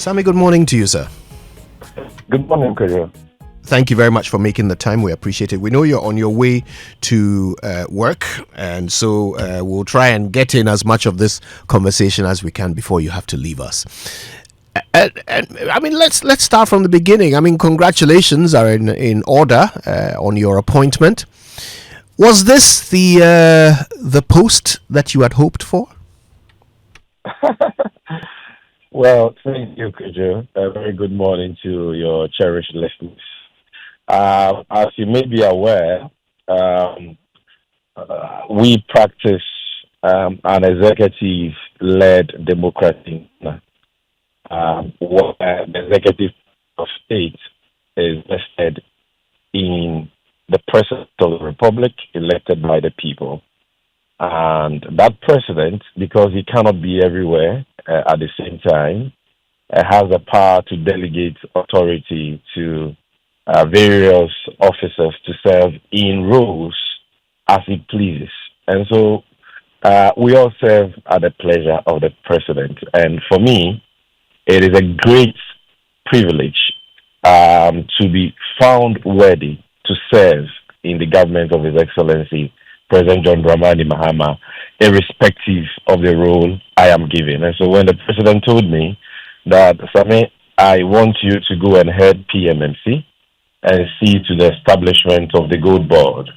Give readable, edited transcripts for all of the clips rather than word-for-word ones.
Sammy, good morning to you, sir. Good morning, Kojo. Thank you very much for making the time. We appreciate it. We know you're on your way to work, and so we'll try and get in as much of this conversation as we can before you have to leave us. And I mean, let's start from the beginning. I mean, congratulations are in order on your appointment. Was this the post that you had hoped for? Well, thank you, Kojo. A very good morning to your cherished listeners. As you may be aware, we practice an executive-led democracy, where the executive of state is vested in the president of the republic elected by the people. And that president, because he cannot be everywhere at the same time, has the power to delegate authority to various officers to serve in roles as he pleases. And so we all serve at the pleasure of the president. And for me, it is a great privilege to be found worthy to serve in the government of His Excellency, President John Dramani Mahama, irrespective of the role I am given. And so when the president told me that, Sammy, I want you to go and head PMMC and see to the establishment of the GoldBod,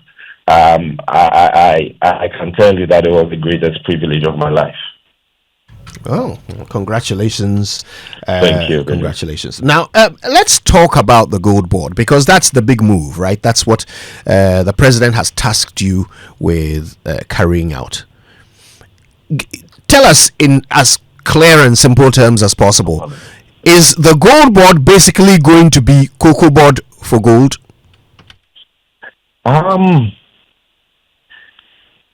I can tell you that it was the greatest privilege of my life. Oh, congratulations. Thank you. Congratulations. Now, let's talk about the GoldBod, because that's the big move, right? That's what the president has tasked you with carrying out. Tell us in as clear and simple terms as possible. Is the GoldBod basically going to be CocoaBod for gold?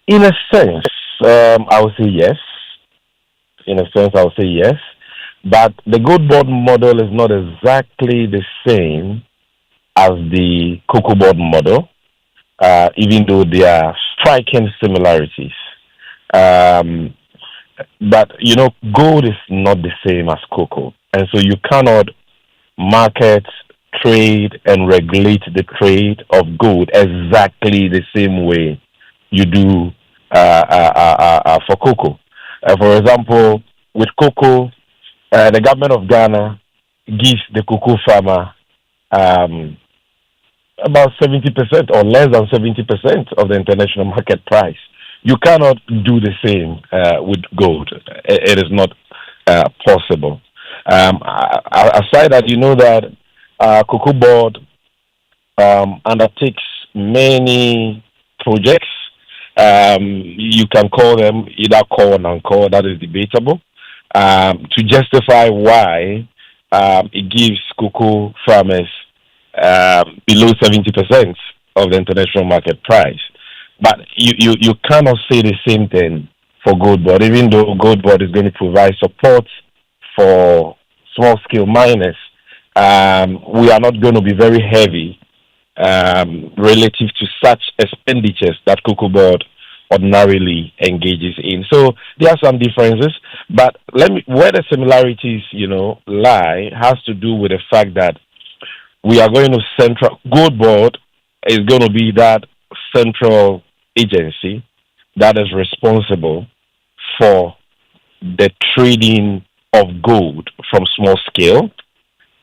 In a sense, I would say yes. In a sense, I would say yes. But the GoldBod model is not exactly the same as the CocoaBod model, even though there are striking similarities. But, gold is not the same as cocoa. And so you cannot market, trade, and regulate the trade of gold exactly the same way you do for cocoa. For example, with cocoa, the government of Ghana gives the cocoa farmer about 70% or less than 70% of the international market price. You cannot do the same with gold. It is not possible. Aside that, you know that CocoaBod undertakes many projects. You can call them either core or non-core, that is debatable, to justify why it gives cocoa farmers below 70% of the international market price. But you cannot say the same thing for GoldBod, even though GoldBod is going to provide support for small-scale miners. We are not going to be very heavy relative to such expenditures that CocoaBod ordinarily engages in. So there are some differences, but where the similarities, lie has to do with the fact that we are going to GoldBod is going to be that central agency that is responsible for the trading of gold from small scale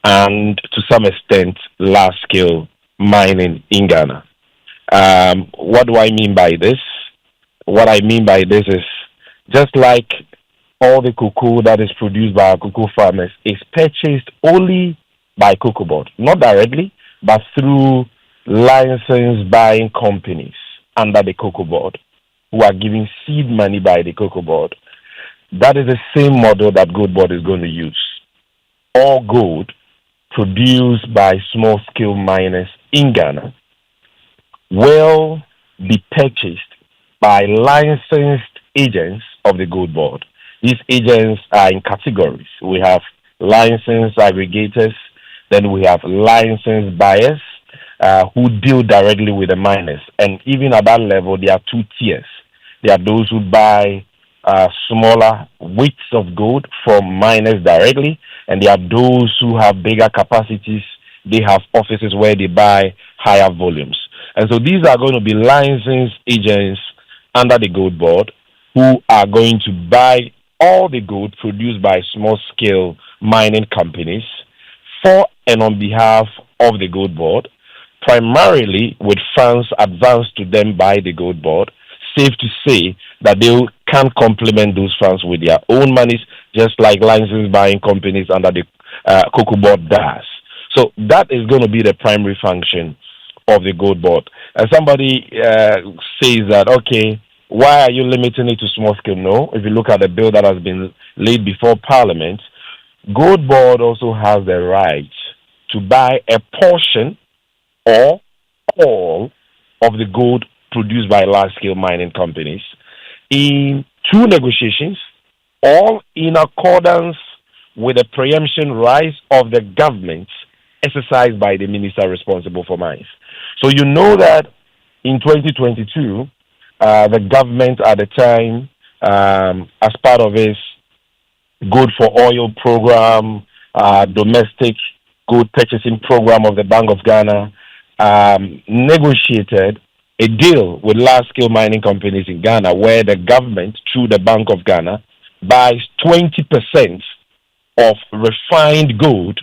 and to some extent large scale mining in Ghana. What do I mean by this? What I mean by this is just like all the cocoa that is produced by our cocoa farmers is purchased only by CocoaBod, not directly, but through license buying companies under the CocoaBod who are giving seed money by the CocoaBod. That is the same model that GoldBod is going to use. All gold produced by small-scale miners in Ghana will be purchased by licensed agents of the GoldBod. These agents are in categories. We have licensed aggregators, then we have licensed buyers who deal directly with the miners. And even at that level, there are two tiers. There are those who buy smaller weights of gold from miners directly, and there are those who have bigger capacities. They have offices where they buy higher volumes. And so these are going to be licensed agents under the gold board who are going to buy all the gold produced by small scale mining companies for and on behalf of the gold board, primarily with funds advanced to them by the gold board. Safe to say that they can complement those funds with their own monies, just like license buying companies under the cocoa board does. So that is going to be the primary function of the gold board. And somebody says that, okay, why are you limiting it to small scale? No, if you look at the bill that has been laid before Parliament, gold board also has the right to buy a portion or all of the gold produced by large-scale mining companies in two negotiations, all in accordance with the preemption rights of the government exercised by the minister responsible for mines. So you know that in 2022, the government at the time, as part of its Gold for Oil program, domestic gold purchasing program of the Bank of Ghana, negotiated a deal with large-scale mining companies in Ghana where the government, through the Bank of Ghana, buys 20% of refined gold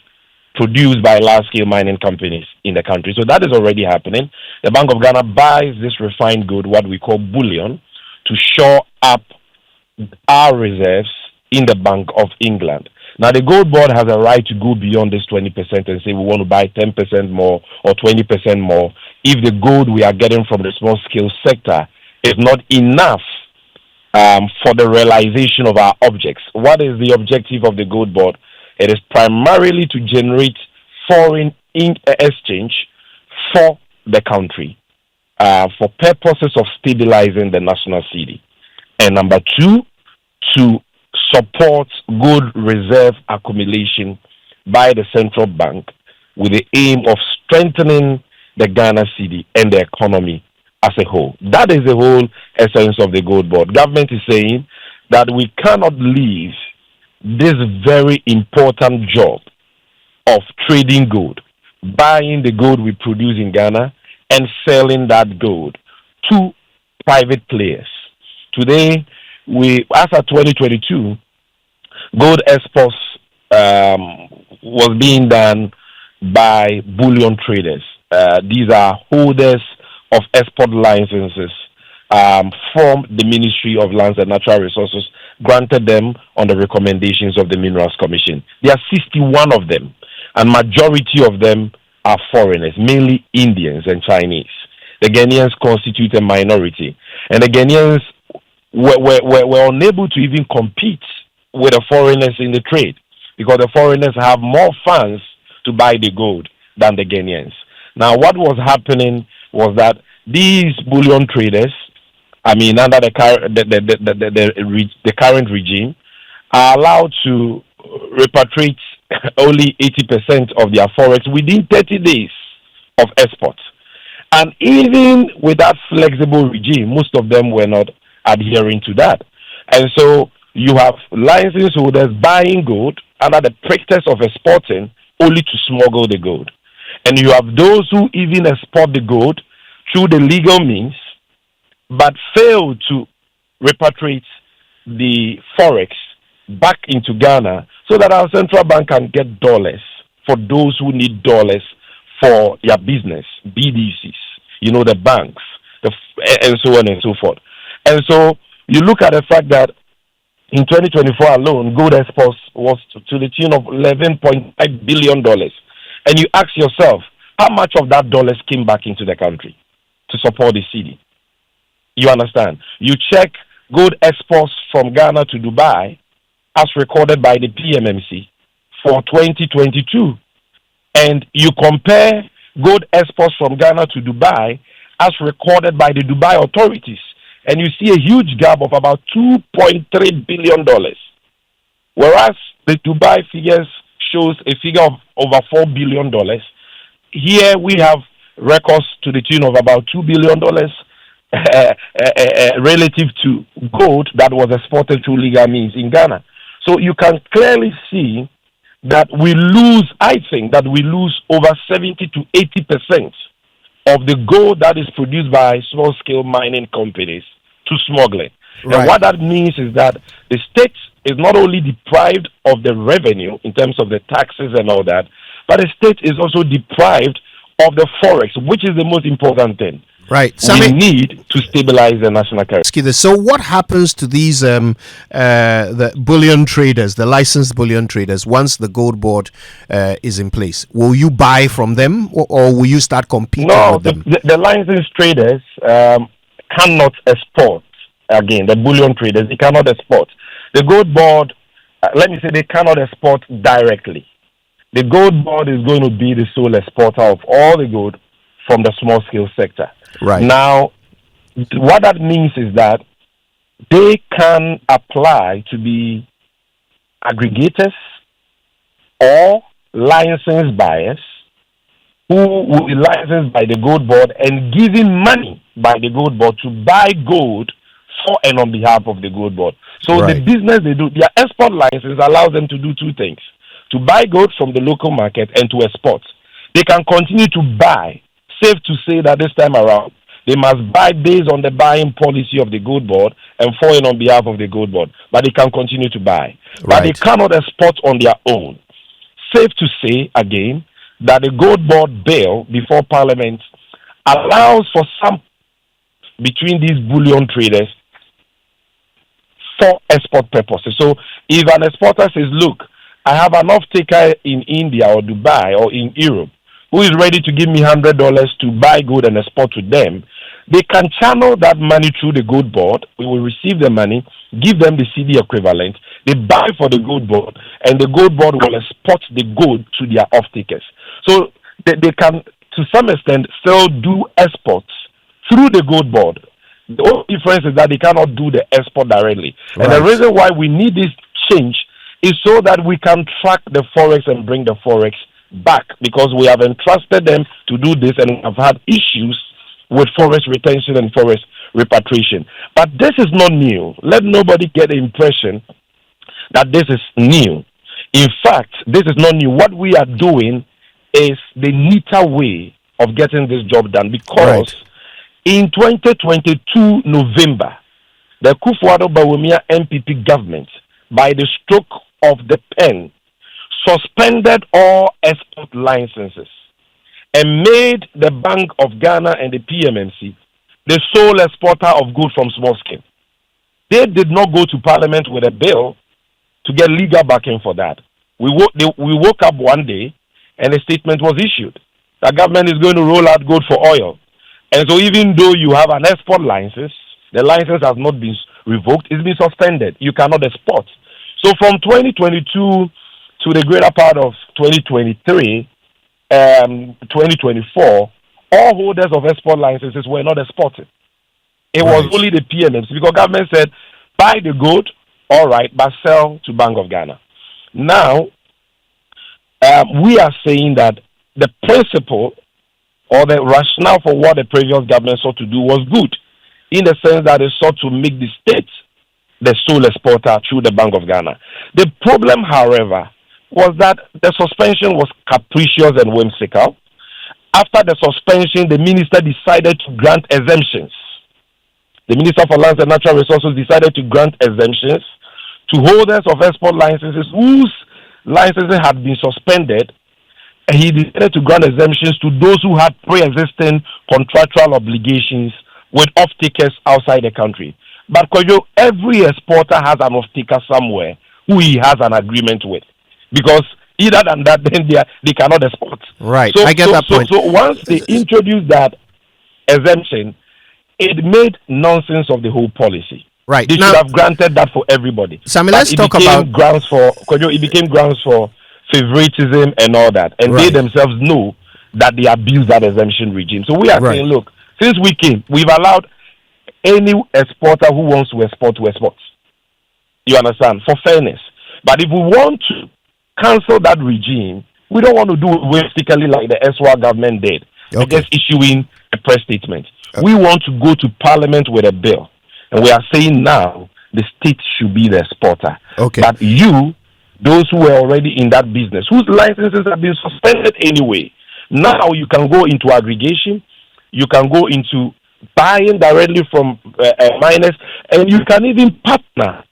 produced by large-scale mining companies in the country. So that is already happening. The Bank of Ghana buys this refined gold, what we call bullion, to shore up our reserves in the Bank of England. Now, the gold board has a right to go beyond this 20% and say we want to buy 10% more or 20% more if the gold we are getting from the small scale sector is not enough for the realization of our objects. What is the objective of the gold board? It is primarily to generate foreign exchange for the country for purposes of stabilizing the national city. And number two, to support gold reserve accumulation by the central bank with the aim of strengthening the Ghana city and the economy as a whole. That is the whole essence of the gold board. Government is saying that we cannot leave this very important job of trading gold, buying the gold we produce in Ghana and selling that gold to private players. Today, as of 2022, gold exports was being done by bullion traders. These are holders of export licenses from the Ministry of Lands and Natural Resources, granted them on the recommendations of the Minerals Commission. There are 61 of them, and majority of them are foreigners, mainly Indians and Chinese. The Ghanaians constitute a minority, and the Ghanaians were unable to even compete with the foreigners in the trade because the foreigners have more funds to buy the gold than the Ghanaians. Now, what was happening was that these bullion traders, under the current regime, are allowed to repatriate only 80% of their forex within 30 days of export. And even with that flexible regime, most of them were not adhering to that. And so you have license holders buying gold under the pretext of exporting only to smuggle the gold. And you have those who even export the gold through the legal means but fail to repatriate the forex back into Ghana so that our central bank can get dollars for those who need dollars for their business, BDCs, the banks, and so on and so forth. And so you look at the fact that in 2024 alone, gold exports was to the tune of $11.5 billion. And you ask yourself, how much of that dollars came back into the country to support the city? You understand? You check gold exports from Ghana to Dubai as recorded by the PMMC for 2022. And you compare gold exports from Ghana to Dubai as recorded by the Dubai authorities. And you see a huge gap of about $2.3 billion. Whereas the Dubai figures shows a figure of over $4 billion. Here we have records to the tune of about $2 billion. relative to gold that was exported through legal means in Ghana. So you can clearly see that we lose, I think, that we lose over 70 to 80% of the gold that is produced by small-scale mining companies to smuggling. Right. And what that means is that the state is not only deprived of the revenue in terms of the taxes and all that, but the state is also deprived of the Forex, which is the most important thing. Right. We need to stabilize the national currency. So what happens to these the bullion traders, the licensed bullion traders, once the GoldBod is in place? Will you buy from them, or will you start competing with them? The licensed traders cannot export. Again, the bullion traders, they cannot export. The GoldBod, let me say, they cannot export directly. The GoldBod is going to be the sole exporter of all the gold from the small scale sector. Right. Now, what that means is that they can apply to be aggregators or licensed buyers who will be licensed by the GoldBod and given money by the GoldBod to buy gold for and on behalf of the GoldBod. So the business they do, their export license allows them to do two things: to buy gold from the local market and to export. They can continue to buy. Safe to say that this time around, they must buy based on the buying policy of the GoldBod and for and on behalf of the GoldBod. But they can continue to buy. But they cannot export on their own. Safe to say, again, that the GoldBod bill before Parliament allows for some between these bullion traders for export purposes. So if an exporter says, look, I have an off-taker in India or Dubai or in Europe who is ready to give me $100 to buy gold and export to them, they can channel that money through the GoldBod. We will receive the money, give them the CD equivalent, they buy for the GoldBod, and the GoldBod will export the gold to their off-takers. So they can, to some extent, still do exports through the GoldBod. The only difference is that they cannot do the export directly. Right. And the reason why we need this change is so that we can track the Forex and bring the Forex back, because we have entrusted them to do this and have had issues with Forex retention and Forex repatriation. But this is not new. Let nobody get the impression that this is new. In fact, this is not new. What we are doing is the neater way of getting this job done, because in 2022 November, the Kufuor-Bawumia NPP government, by the stroke of the pen, suspended all export licenses and made the Bank of Ghana and the PMMC the sole exporter of gold from small scale. They did not go to Parliament with a bill to get legal backing for that. We woke up one day and a statement was issued. The government is going to roll out gold for oil. And so even though you have an export license, the license has not been revoked, it's been suspended. You cannot export. So from 2022 to the greater part of 2023, 2024, all holders of export licenses were not exporting. It was only the PMMs, because government said, buy the gold, all right, but sell to Bank of Ghana. Now, we are saying that the principle or the rationale for what the previous government sought to do was good, in the sense that it sought to make the state the sole exporter through the Bank of Ghana. The problem, however, was that the suspension was capricious and whimsical. After the suspension, the minister decided to grant exemptions. The Minister for Lands and Natural Resources decided to grant exemptions to holders of export licenses whose licenses had been suspended. And he decided to grant exemptions to those who had pre-existing contractual obligations with off-takers outside the country. But every exporter has an off-taker somewhere who he has an agreement with, because either than that, then they cannot export. Right, I get that point. So once they introduced that exemption, it made nonsense of the whole policy. Right. They should have granted that for everybody. Sammy, let's talk about it became grounds for favoritism and all that, and they themselves know that they abuse that exemption regime. So we are saying, look, since we came, we've allowed any exporter who wants to export. You understand? For fairness. But if we want to cancel that regime, we don't want to do it whimsically like the SWA government did. Just issuing a press statement. We want to go to Parliament with a bill, and we are saying now the state should be the exporter. Okay. But you, those who were already in that business, whose licenses have been suspended anyway, now you can go into aggregation, you can go into buying directly from miners, and you can even partner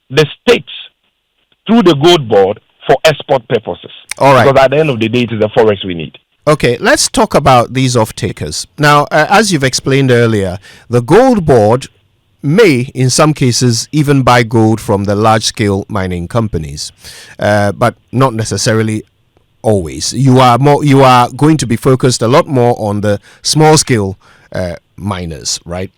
the states through the GoldBod for export purposes. All right. Because at the end of the day, it is the Forex we need. Okay, let's talk about these off-takers. Now, as you've explained earlier, the GoldBod may, in some cases, even buy gold from the large-scale mining companies, but not necessarily always. You are going to be focused a lot more on the small-scale miners, right?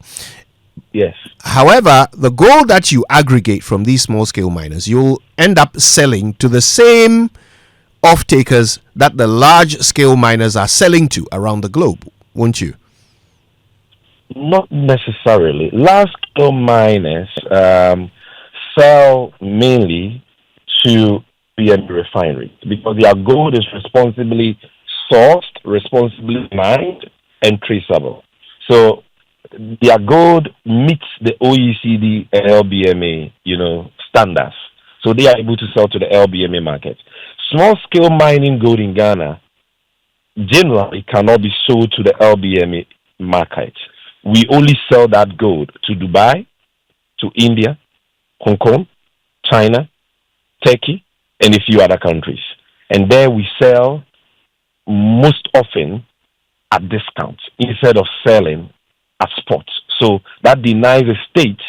Yes. However, the gold that you aggregate from these small-scale miners, you'll end up selling to the same off-takers that the large-scale miners are selling to around the globe, won't you? Not necessarily. Large-scale miners sell mainly to BM refineries because their gold is responsibly sourced, responsibly mined, and traceable. So their gold meets the OECD and LBMA, standards. So they are able to sell to the LBMA market. Small-scale mining gold in Ghana generally cannot be sold to the LBMA market. We only sell that gold to Dubai, to India, Hong Kong, China, Turkey, and a few other countries. And there we sell most often at discount instead of selling at spot. So that denies the state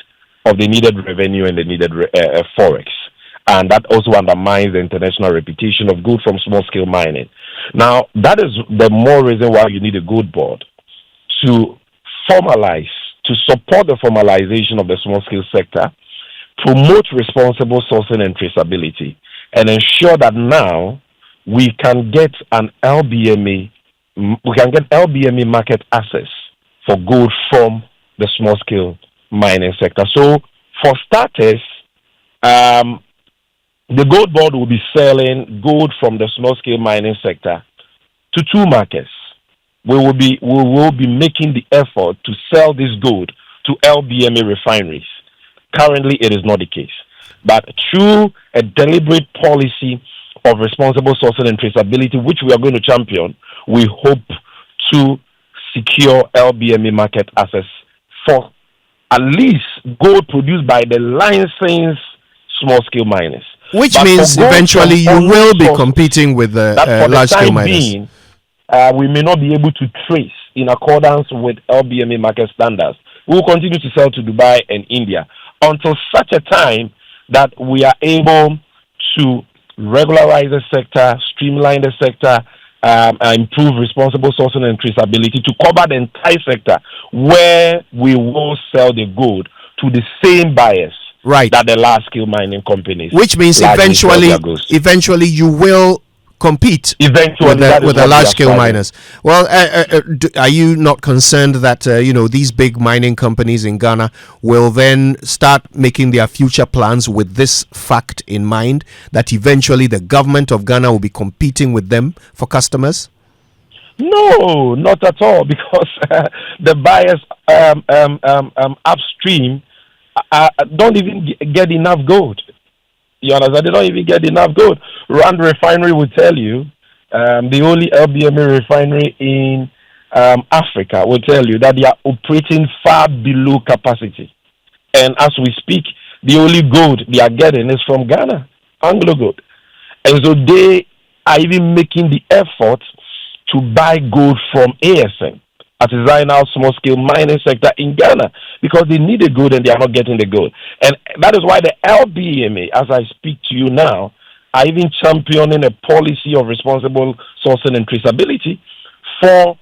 of the needed revenue and the needed Forex. And that also undermines the international reputation of gold from small-scale mining. Now, that is the more reason why you need a GoldBod to formalize, to support the formalization of the small-scale sector, promote responsible sourcing and traceability, and ensure that now we can get LBMA market access for gold from the small-scale mining sector. So, for starters, the GoldBod will be selling gold from the small-scale mining sector to two markets. We will be making the effort to sell this gold to LBMA refineries. Currently, it is not the case. But through a deliberate policy of responsible sourcing and traceability, which we are going to champion, we hope to secure LBMA market access for at least gold produced by the licensed small-scale miners. Which means eventually you will be competing with the large-scale miners. We may not be able to trace in accordance with LBMA market standards. We will continue to sell to Dubai and India until such a time that we are able to regularize the sector, streamline the sector, improve responsible sourcing and traceability to cover the entire sector, where we will sell the gold to the same buyers. Right. That the large-scale mining companies. Which means eventually you will compete with the large-scale miners. Well, are you not concerned that these big mining companies in Ghana will then start making their future plans with this fact in mind, that eventually the government of Ghana will be competing with them for customers? No, not at all, because the buyers upstream don't even get enough gold. You understand? They don't even get enough gold. Rand Refinery will tell you, the only LBMA refinery in Africa will tell you that they are operating far below capacity. And as we speak, the only gold they are getting is from Ghana, Anglo Gold. And so they are even making the effort to buy gold from ASM, artisanal small-scale mining sector in Ghana, because they need the gold and they are not getting the gold. And that is why the LBMA, as I speak to you now, are even championing a policy of responsible sourcing and traceability for,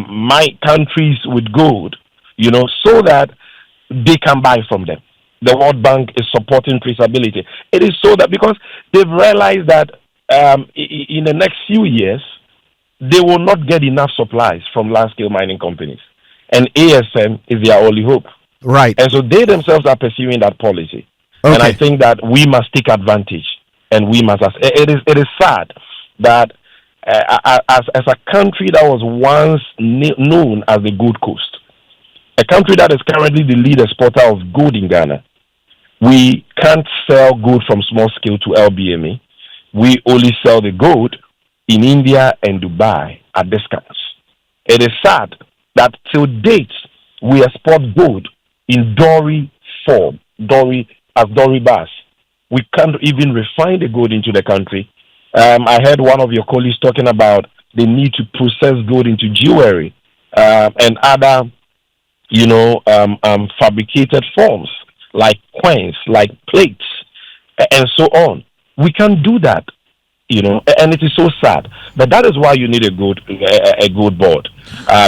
my countries with gold, so that they can buy from them. The World Bank is supporting traceability. It is so that because they've realized that in the next few years, they will not get enough supplies from large-scale mining companies. And ASM is their only hope. Right. And so they themselves are pursuing that policy. Okay. And I think that we must take advantage. And we must... It is sad that as a country that was once known as the Gold Coast, a country that is currently the lead exporter of gold in Ghana, we can't sell gold from small scale to LBMA. We only sell the gold in India and Dubai at discounts. It is sad that till date we export gold in dory form, dory bars. We can't even refine the gold into the country. I heard one of your colleagues talking about the need to process gold into jewelry and other, fabricated forms like coins, like plates, and so on. We can't do that, and it is so sad. But that is why you need a gold board,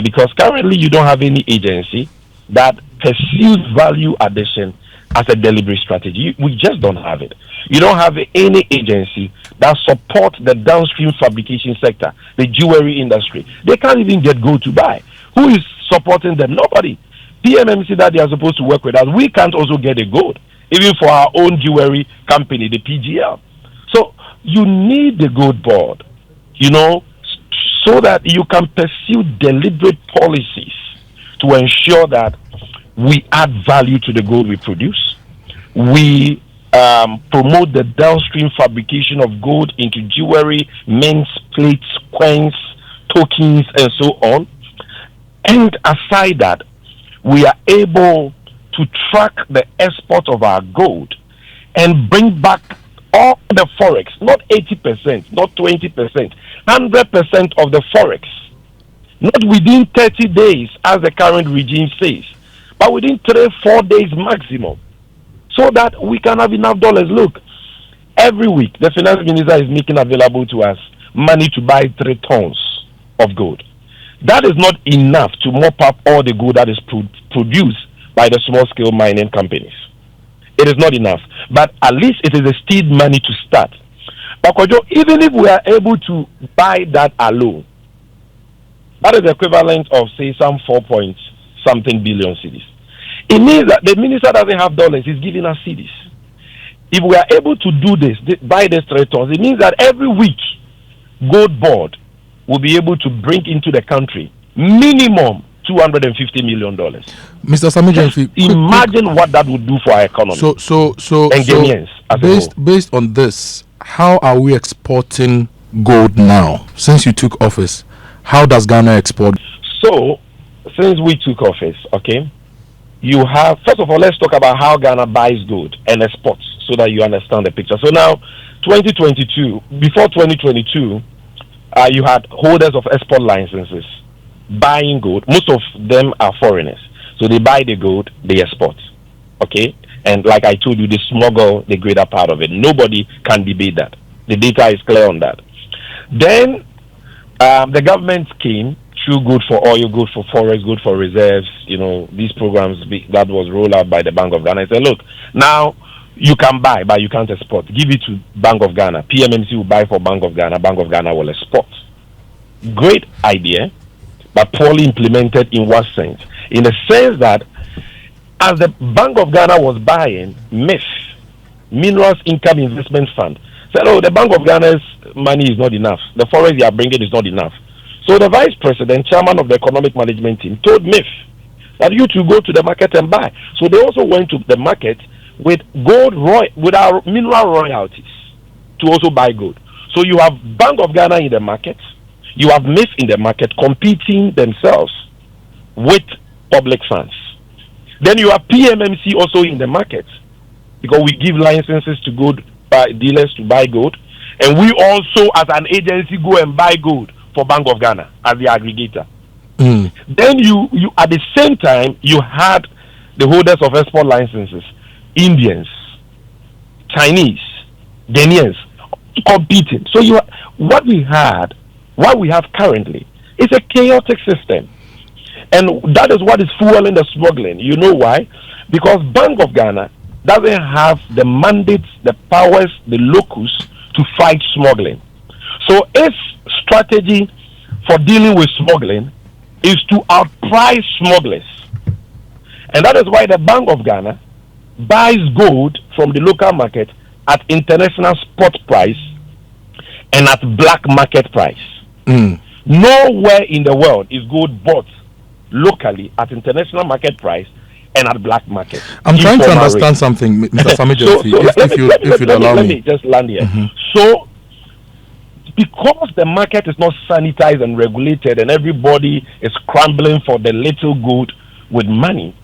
because currently you don't have any agency that pursues value addition as a delivery strategy. We just don't have it. You don't have any agency that supports the downstream fabrication sector, the jewelry industry. They can't even get gold to buy. Who is supporting them? Nobody. PMMC that they are supposed to work with us, we can't also get a gold, even for our own jewelry company, the PGL. So you need the gold board, so that you can pursue deliberate policies to ensure that we add value to the gold we produce. We promote the downstream fabrication of gold into jewelry, mints, plates, coins, tokens, and so on. And aside that, we are able to track the export of our gold and bring back all the Forex, not 80%, not 20%, 100% of the Forex. Not within 30 days, as the current regime says, but within 3-4 days maximum, so that we can have enough dollars. Look, every week, the finance minister is making available to us money to buy 3 tons of gold. That is not enough to mop up all the gold that is produced by the small-scale mining companies. It is not enough. But at least it is a seed money to start. But even if we are able to buy that alone, that is the equivalent of, say, some 4-point-something billion cedis. It means that the minister doesn't have dollars, he's giving us cedis. If we are able to do this, buy these 3 tons, it means that every week, GoldBod will be able to bring into the country minimum $250 million. Mr. Sammy Gyamfi, imagine what that would do for our economy. So Ghanaians based on this, how are we exporting gold now? Since you took office, how does Ghana export? So, since we took office, okay, you have, first of all, let's talk about how Ghana buys gold and exports so that you understand the picture. So now, 2022, before 2022, you had holders of export licenses buying gold. Most of them are foreigners. So they buy the gold, they export. Okay? And like I told you, they smuggle the greater part of it. Nobody can debate that. The data is clear on that. Then the government came through good for oil, good for Forex, good for reserves, these programs that was rolled out by the Bank of Ghana. I said, look, now you can buy, but you can't export. Give it to Bank of Ghana. PMMC will buy for Bank of Ghana. Bank of Ghana will export. Great idea, but poorly implemented in what sense? In the sense that as the Bank of Ghana was buying MIF, Minerals Income Investment Fund, said, the Bank of Ghana's money is not enough. The Forex they are bringing is not enough. So the vice president, chairman of the economic management team, told MIF that you to go to the market and buy. So they also went to the market with with our mineral royalties to also buy gold. So you have Bank of Ghana in the market, you have MIF in the market competing themselves with public funds. Then you have PMMC also in the market because we give licenses to gold dealers to buy gold, and we also as an agency go and buy gold for Bank of Ghana as the aggregator. Then you at the same time you had the holders of export licenses, Indians, Chinese, Ghanaians competing. So what we have currently is a chaotic system, and that is what is fueling the smuggling. You know why? Because Bank of Ghana doesn't have the mandates, the powers, the locus to fight smuggling. So its strategy for dealing with smuggling is to outprice smugglers, and that is why the Bank of Ghana buys gold from the local market at international spot price and at black market price. Nowhere in the world is gold bought locally at international market price and at black market. I'm trying to Informal understand rate. something, Mr. Sammy Gyamfi, if you'd allow let me. me just land here. Mm-hmm. So, because the market is not sanitized and regulated, and everybody is scrambling for the little gold with money,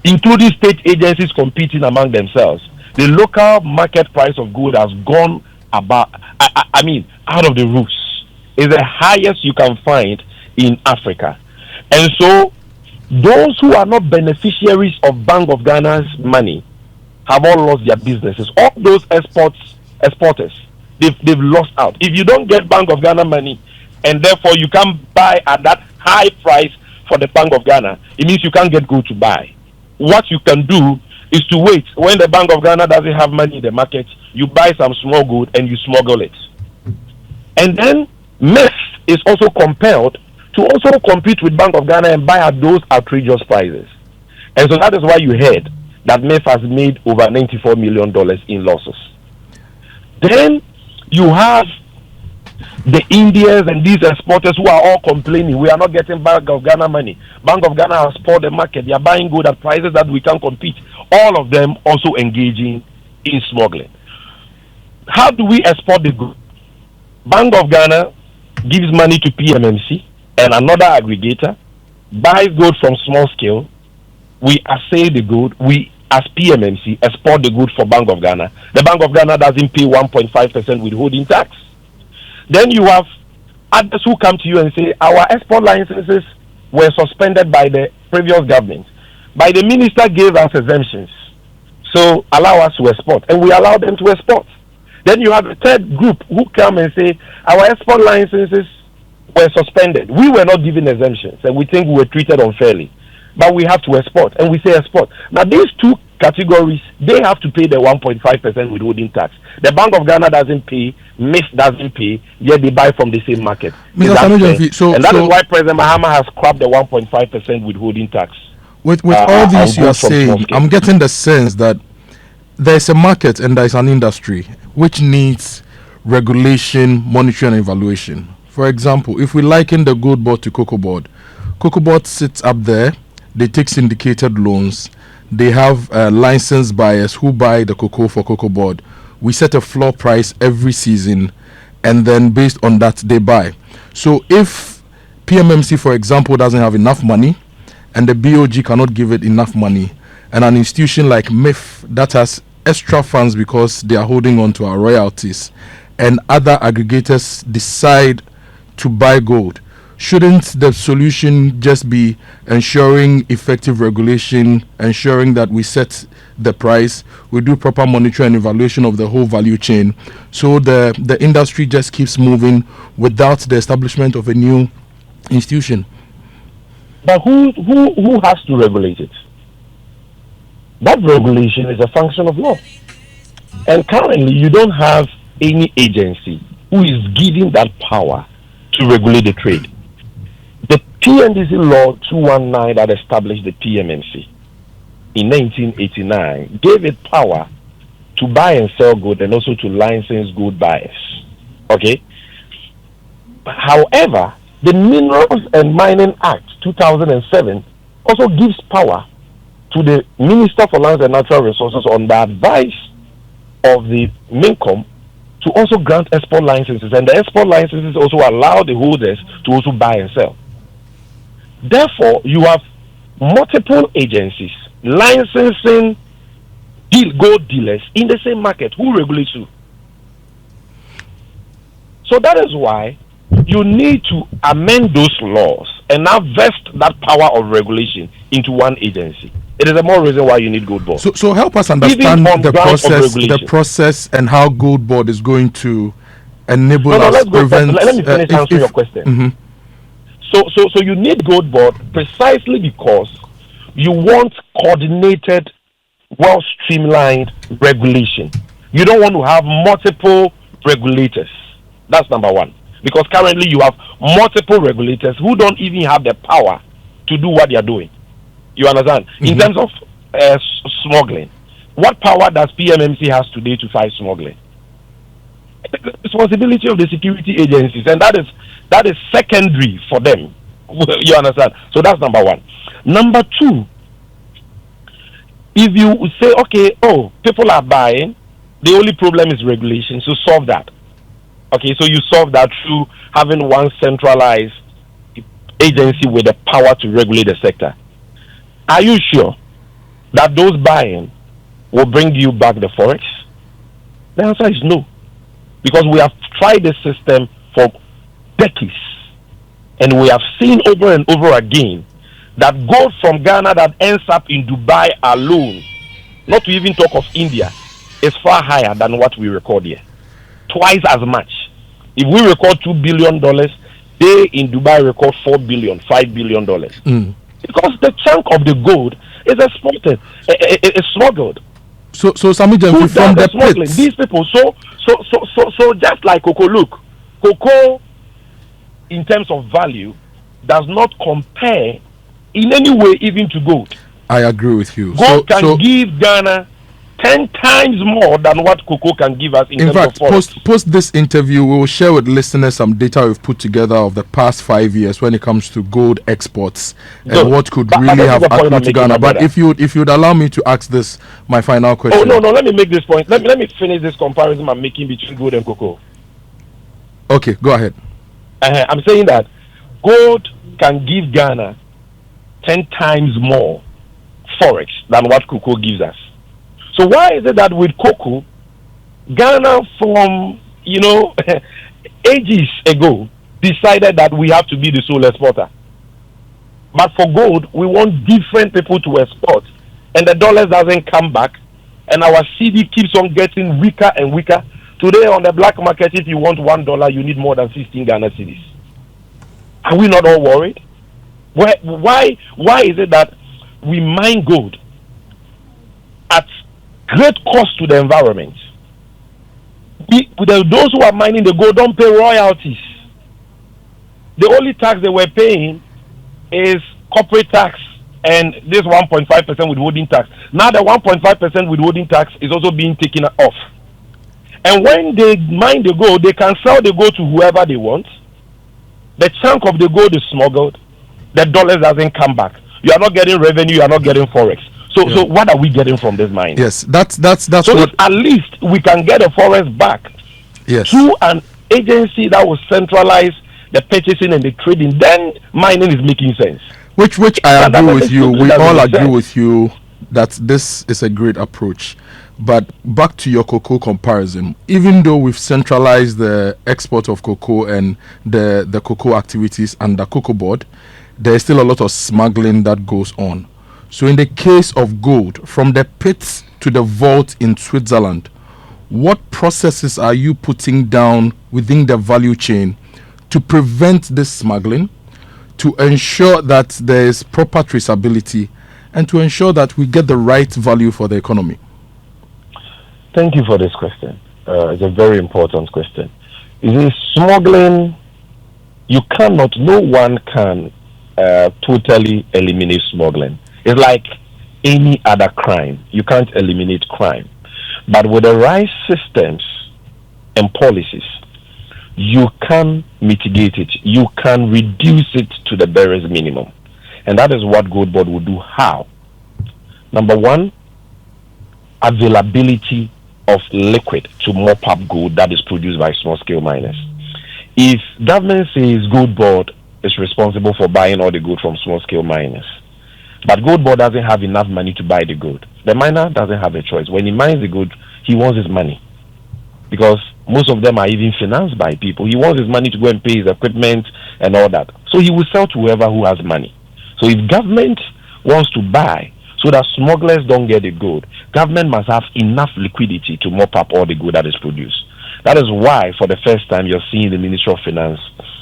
including state agencies competing among themselves, the local market price of gold has gone about, out of the roofs. It's the highest you can find in Africa. And so, those who are not beneficiaries of Bank of Ghana's money have all lost their businesses. All those exporters, they've lost out. If you don't get Bank of Ghana money, and therefore you can't buy at that high price for the Bank of Ghana, it means you can't get gold to buy. What you can do is to wait. When the Bank of Ghana doesn't have money in the market, you buy some small gold and you smuggle it. And then MEF is also compelled to also compete with Bank of Ghana and buy at those outrageous prices. And so that is why you heard that MEF has made over $94 million in losses. Then you have the Indians and these exporters who are all complaining, we are not getting Bank of Ghana money. Bank of Ghana has spoiled the market. They are buying gold at prices that we can't compete. All of them also engaging in smuggling. How do we export the gold? Bank of Ghana gives money to PMMC and another aggregator, buys gold from small scale. We assay the gold. We, as PMMC, export the gold for Bank of Ghana. The Bank of Ghana doesn't pay 1.5% withholding tax. Then you have others who come to you and say, our export licenses were suspended by the previous government. By the minister gave us exemptions. So allow us to export. And we allow them to export. Then you have a third group who come and say, our export licenses were suspended. We were not given exemptions, and we think we were treated unfairly. But we have to export, and we say export. Now, these two categories, they have to pay the 1.5% withholding tax. The Bank of Ghana doesn't pay, MIS doesn't pay, yet they buy from the same market. Mr. Sammy Gyamfi, and that is why President Mahama has scrapped the 1.5% withholding tax. With all these you are saying, I'm getting the sense that there's a market and there's an industry which needs regulation, monitoring, and evaluation. For example, if we liken the GoldBod to CocoaBod sits up there, they take syndicated loans, they have licensed buyers who buy the cocoa for CocoaBod. We set a floor price every season, and then based on that, they buy. So if PMMC, for example, doesn't have enough money, and the BOG cannot give it enough money, and an institution like MIF that has extra funds because they are holding on to our royalties, and other aggregators decide to buy gold, shouldn't the solution just be ensuring effective regulation, ensuring that we set the price, we do proper monitoring and evaluation of the whole value chain, so the industry just keeps moving without the establishment of a new institution? But who has to regulate it? That regulation is a function of law. And currently, you don't have any agency who is given that power to regulate the trade. The PNDC law 219 that established the PMMC in 1989 gave it power to buy and sell gold and also to license gold buyers. Okay? However, the Minerals and Mining Act 2007 also gives power to the Minister for Lands and Natural Resources on the advice of the MINCOM to also grant export licenses, and the export licenses also allow the holders to also buy and sell. Therefore, you have multiple agencies licensing gold dealers in the same market. Who regulates who? So that is why you need to amend those laws and now vest that power of regulation into one agency. It is a more reason why you need GoldBod. So help us understand the process and how GoldBod is going to enable us prevent. Let me finish answering your question. Mm-hmm. So you need GoldBod precisely because you want coordinated, well streamlined regulation. You don't want to have multiple regulators. That's number one. Because currently you have multiple regulators who don't even have the power to do what they are doing. You understand? Mm-hmm. In terms of smuggling, what power does PMMC has today to fight smuggling? The responsibility of the security agencies, and that is secondary for them. You understand? So that's number one. Number two, if you say, okay, people are buying, the only problem is regulation, so solve that. Okay, so you solve that through having one centralized agency with the power to regulate the sector. Are you sure that those buying will bring you back the Forex? The answer is no. Because we have tried the system for decades. And we have seen over and over again that gold from Ghana that ends up in Dubai alone, not to even talk of India, is far higher than what we record here. Twice as much. If we record $2 billion, they in Dubai record $4 billion, $5 billion. Because the chunk of the gold is exported, it's smuggled. So Sammy Gyamfi, from the pits, these people, so just like cocoa, look, cocoa in terms of value does not compare in any way even to gold. I agree with you. Gold can give Ghana 10 times more than what cocoa can give us in fact, terms of post this interview, we will share with listeners some data we've put together of the past 5 years when it comes to gold exports and what could really have accrued to Ghana. But if you'd allow me to ask this, my final question. No, let me make this point. Let me finish this comparison I'm making between gold and cocoa. Okay, go ahead. I'm saying that gold can give Ghana 10 times more Forex than what cocoa gives us. So why is it that with cocoa, Ghana from, ages ago decided that we have to be the sole exporter? But for gold, we want different people to export. And the dollars doesn't come back. And our CD keeps on getting weaker and weaker. Today on the black market, if you want $1, you need more than 16 Ghana cedis. Are we not all worried? Why is it that we mine gold at great cost to the environment? Those who are mining the gold don't pay royalties. The only tax they were paying is corporate tax and this 1.5% withholding tax. Now the 1.5% withholding tax is also being taken off. And when they mine the gold, they can sell the gold to whoever they want. The chunk of the gold is smuggled. The dollars doesn't come back. You are not getting revenue. You are not getting Forex. So what are we getting from this mine? Yes, that's so what. At least we can get the Forex back. Yes. Through an agency that will centralize the purchasing and the trading. Then mining is making sense. Which I agree with you. We all agree with you that this is a great approach. But back to your cocoa comparison, even though we've centralized the export of cocoa and the cocoa activities under GoldBod, there is still a lot of smuggling that goes on. So in the case of gold, from the pits to the vault in Switzerland, what processes are you putting down within the value chain to prevent this smuggling, to ensure that there is proper traceability, and to ensure that we get the right value for the economy? Thank you for this question. It's a very important question. Smuggling, no one can totally eliminate smuggling. It's like any other crime. You can't eliminate crime. But with the right systems and policies, you can mitigate it. You can reduce it to the barest minimum. And that is what GoldBod will do. How? Number one, availability of liquid to mop up gold that is produced by small-scale miners. If government says GoldBod is responsible for buying all the gold from small-scale miners, but GoldBod doesn't have enough money to buy the gold, the miner doesn't have a choice. When he mines the gold, he wants his money. Because most of them are even financed by people. He wants his money to go and pay his equipment and all that. So he will sell to whoever who has money. So if government wants to buy so that smugglers don't get the gold, government must have enough liquidity to mop up all the gold that is produced. That is why, for the first time, you're seeing the Ministry of Finance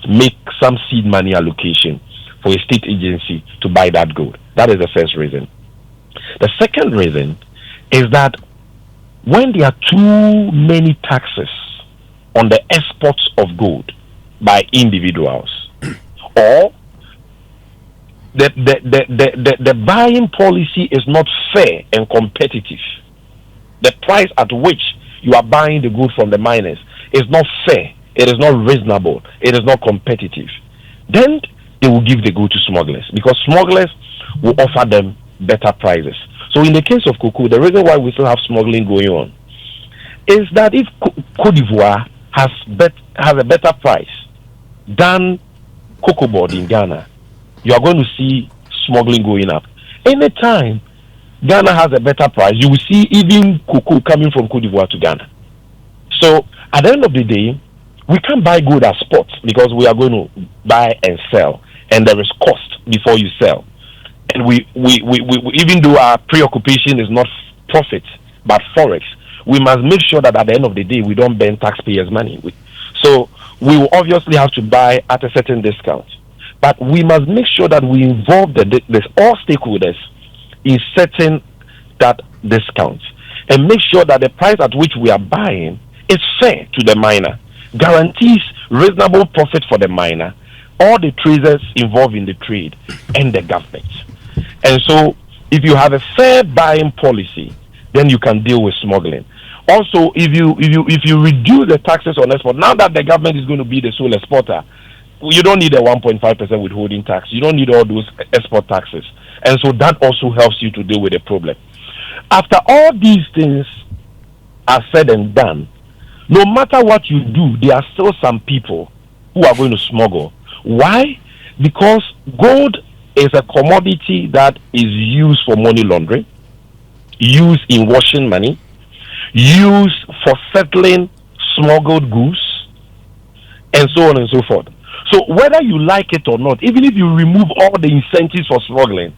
make some seed money allocation for a state agency to buy that gold. That is the first reason. The second reason is that when there are too many taxes on the exports of gold by individuals, or the buying policy is not fair and competitive, the price at which you are buying the gold from the miners is not fair, it is not reasonable, it is not competitive, then they will give the gold to smugglers, because smugglers will offer them better prices. So in the case of cocoa, the reason why we still have smuggling going on is that if Cote d'Ivoire has a better price than cocoa board in Ghana, you are going to see smuggling going up. Anytime Ghana has a better price, you will see even cocoa coming from Cote d'Ivoire to Ghana. So at the end of the day, we can't buy gold at spot, because we are going to buy and sell, and there is cost before you sell. And we even though our preoccupation is not profit but forex, we must make sure that at the end of the day we don't burn taxpayers' money. So we will obviously have to buy at a certain discount, but we must make sure that we involve all stakeholders in setting that discount, and make sure that the price at which we are buying is fair to the miner, guarantees reasonable profit for the miner, all the traders involved in the trade, and the government. And so if you have a fair buying policy, then you can deal with smuggling. Also, if you reduce the taxes on export, now that the government is going to be the sole exporter, you don't need a 1.5% withholding tax. You don't need all those export taxes. And so that also helps you to deal with the problem. After all these things are said and done, no matter what you do, there are still some people who are going to smuggle. Why? Because gold is a commodity that is used for money laundering, used in washing money, used for settling smuggled goods, and so on and so forth. So whether you like it or not, even if you remove all the incentives for smuggling,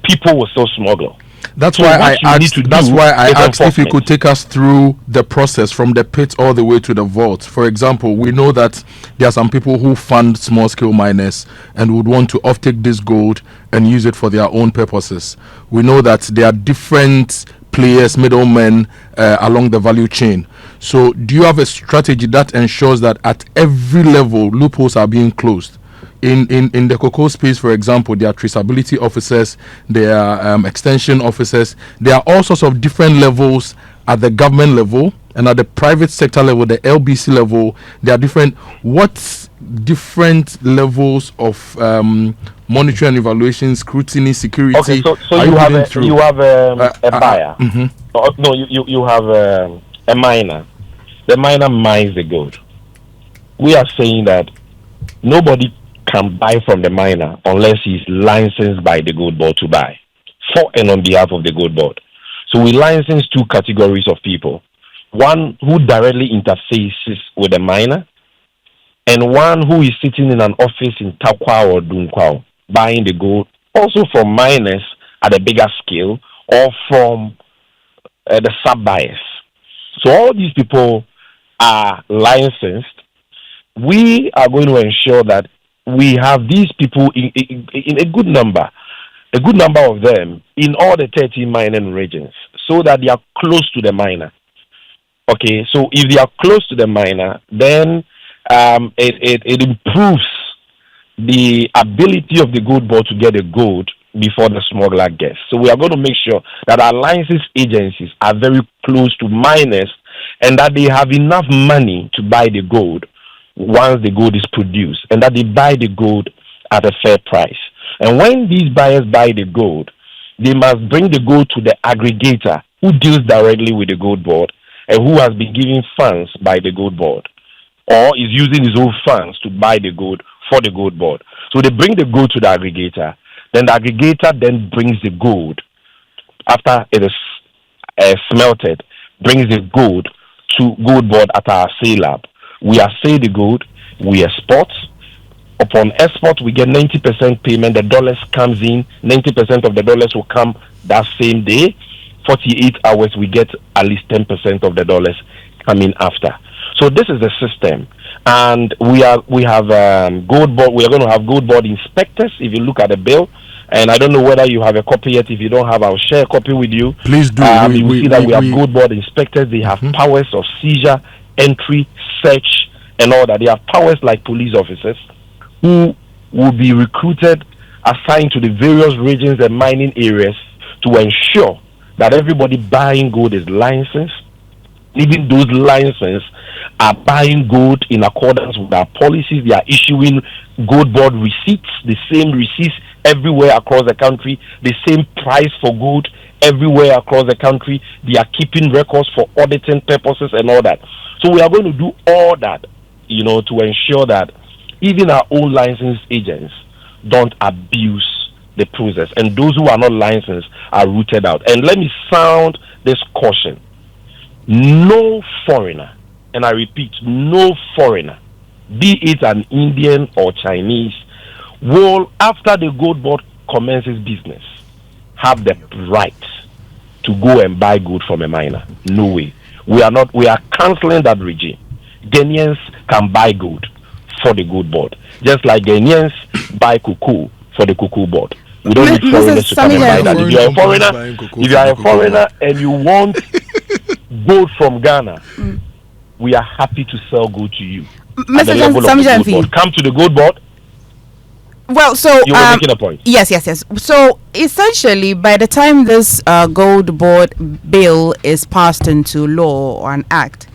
people will still smuggle. That's why I asked if you could take us through the process from the pit all the way to the vault. For example, we know that there are some people who fund small-scale miners and would want to offtake this gold and use it for their own purposes. We know that there are different players, middlemen along the value chain. So do you have a strategy that ensures that at every level loopholes are being closed? In the cocoa space, for example, there are traceability officers, there are extension officers, there are all sorts of different levels at the government level, and at the private sector level, the LBC level, there are different levels of monitoring and evaluation, scrutiny, security. Okay, so you have a buyer. No, you have a miner. The miner mines the gold. We are saying that nobody can buy from the miner unless he's licensed by the GoldBod to buy for and on behalf of the GoldBod. So we license two categories of people: one who directly interfaces with the miner, and one who is sitting in an office in Takwa or Dunkwao buying the gold, also from miners at a bigger scale or from the sub-buyers. So all these people are licensed. We are going to ensure that we have these people in a good number of them in all the 13 mining regions, so that they are close to the miner. Okay, so if they are close to the miner, then it improves the ability of the GoldBod to get the gold before the smuggler gets. So we are going to make sure that our license agencies are very close to miners, and that they have enough money to buy the gold once the gold is produced, and that they buy the gold at a fair price. And when these buyers buy the gold, they must bring the gold to the aggregator who deals directly with the GoldBod and who has been given funds by the GoldBod, or is using his own funds to buy the gold for the GoldBod. So they bring the gold to the aggregator, then the aggregator then brings the gold, after it is smelted, brings the gold to GoldBod at our sale lab. We assay the gold, we export. Upon export, we get 90% payment. The dollars comes in, 90% of the dollars will come that same day. 48 hours, we get at least 10% of the dollars coming after. So this is the system, and we have GoldBod. We are going to have GoldBod inspectors. If you look at the bill, and I don't know whether you have a copy yet. If you don't have, I'll share a copy with you. Please do. We see that we have GoldBod inspectors. They have powers of seizure, entry, search, and all that. They have powers like police officers who will be recruited, assigned to the various regions and mining areas to ensure that everybody buying gold is licensed, even those licenses are buying gold in accordance with our policies. They are issuing GoldBod receipts, the same receipts everywhere across the country, the same price for gold everywhere across the country. They are keeping records for auditing purposes and all that. So we are going to do all that, to ensure that even our own licensed agents don't abuse the process, and those who are not licensed are rooted out. And let me sound this caution. No foreigner, and I repeat, no foreigner, be it an Indian or Chinese, will, after the GoldBod commences business, have the right to go and buy gold from a miner. No way. We are cancelling that regime. Ghanaians can buy gold for the GoldBod, just like Ghanaians buy cocoa for the cocoa board. We don't need foreigners to come and buy that. If you are a foreigner and you want gold from Ghana, we are happy to sell gold to you. Mr. Gyamfi, come to the GoldBod. Well, so you were making a point. Yes. So essentially, by the time this GoldBod bill is passed into law or an act,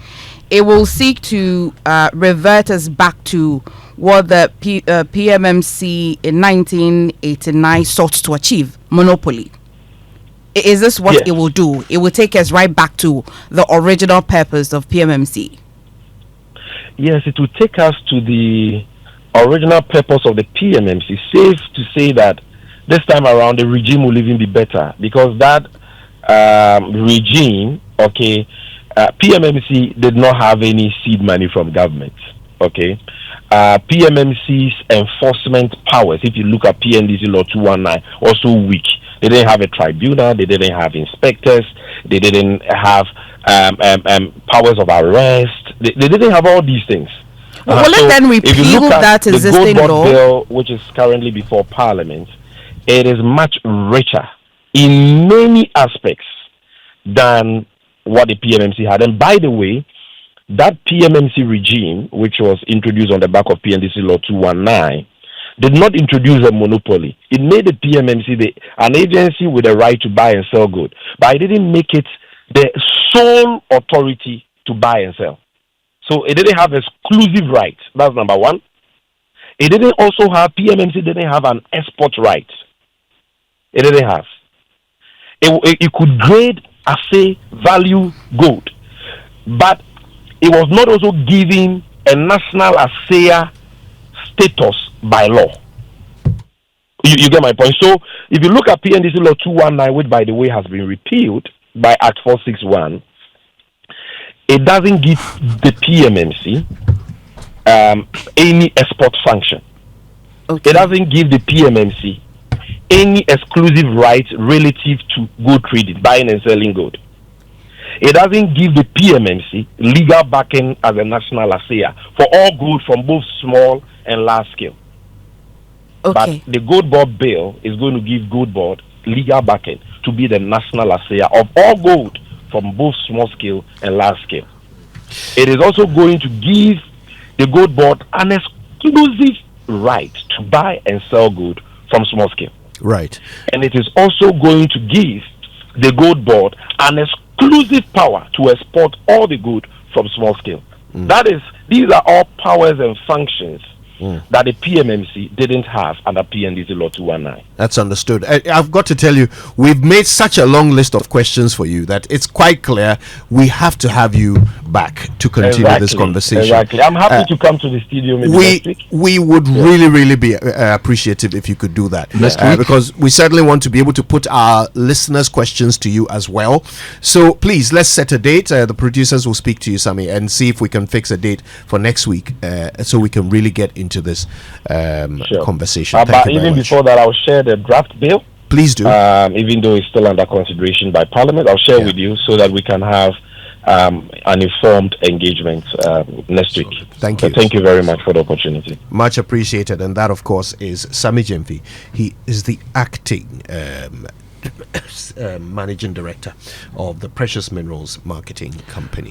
it will seek to revert us back to what the PMMC in 1989 sought to achieve: monopoly. Is this what it will do? It will take us right back to the original purpose of PMMC. Yes, it will take us to the original purpose of the PMMC. Safe to say that this time around the regime will even be better, because that regime, PMMC did not have any seed money from government. PMMC's enforcement powers, if you look at PNDC Law 219, also weak. They didn't have a tribunal, they didn't have inspectors, they didn't have powers of arrest, they didn't have all these things. Well, so then repeal that existing law. The GoldBod bill, which is currently before Parliament, it is much richer in many aspects than what the PMMC had. And by the way, that PMMC regime, which was introduced on the back of PNDC Law 219, did not introduce a monopoly. It made the PMMC an agency with a right to buy and sell gold, but it didn't make it the sole authority to buy and sell. So it didn't have exclusive rights. That's number one. It didn't also have, PMMC didn't have an export right. It didn't have. It could grade as a value gold, but it was not also given a national assayer status by law. You get my point? So if you look at PNDC Law 219, which by the way has been repealed by Act 461, it doesn't give the PMMC any export function. It doesn't give the PMMC any exclusive rights relative to gold trading, buying and selling gold. It doesn't give the PMMC legal backing as a national assayer for all gold from both small and large scale. But the GoldBod bill is going to give GoldBod legal backing to be the national assayer of all gold from both small scale and large scale. It is also going to give the GoldBod an exclusive right to buy and sell gold from small scale. Right. And it is also going to give the GoldBod an exclusive power to export all the gold from small scale. These are all powers and functions that the PMMC didn't have under PNDC Law 219. That's understood. I've got to tell you, we've made such a long list of questions for you that it's quite clear we have to have you back to continue this conversation. Exactly. I'm happy to come to the studio maybe next week. We would really be appreciative if you could do that. Because we certainly want to be able to put our listeners' questions to you as well. So please, let's set a date. The producers will speak to you, Sammy, and see if we can fix a date for next week so we can really get into this conversation. But even before that, I'll share the draft bill. Please do. Even though it's still under consideration by Parliament, I'll share with you so that we can have an informed engagement next week. Thank you. Thank you very much for the opportunity. Much appreciated. And that, of course, is Samy Gyamfi. He is the acting managing director of the Precious Minerals Marketing Company.